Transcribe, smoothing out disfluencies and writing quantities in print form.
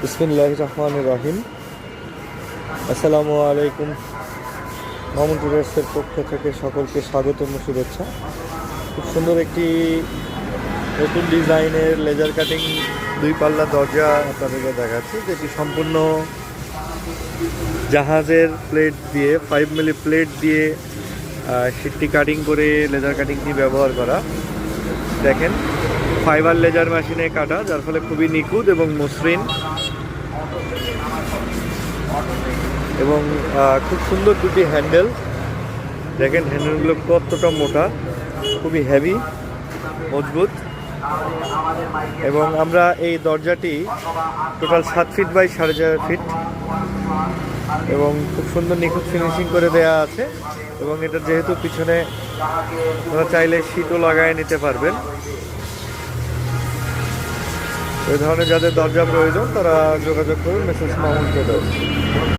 বিসমিল্লাহির রহমানির রহিম। আসসালামু আলাইকুম। মামুন ট্রেডার্সের পক্ষ থেকে সকলকে স্বাগতম ও শুভেচ্ছা। খুব সুন্দর একটি নতুন ডিজাইনের লেজার কাটিং দুই পাল্লা দরজা আপনাদেরকে দেখাচ্ছি, যেটি সম্পূর্ণ জাহাজের প্লেট দিয়ে 5 মিলি প্লেট দিয়ে শীটটি কাটিং করে লেজার কাটিংটি ব্যবহার করা। দেখেন, ফাইবার লেজার মেশিনে কাটা, যার ফলে খুবই নিখুঁত এবং মসৃণ এবং খুব সুন্দর দুটি হ্যান্ডেল। দেখেন হ্যান্ডেলগুলো কতটা মোটা, খুবই হেভি, মজবুত। এবং আমরা এই দরজাটি টোটাল 7 ফিট বাই 4.5 ফিট এবং খুব সুন্দর নিখুঁত ফিনিশিং করে দেয়া আছে। এবং এটা যেহেতু পিছনে আপনারা চাইলে শীটও লাগায় নিতে পারবেন। এই ধরনের যাদের দরজা প্রয়োজন তারা যোগাযোগ করুন মেসেজ মামুন ট্রেডার্স।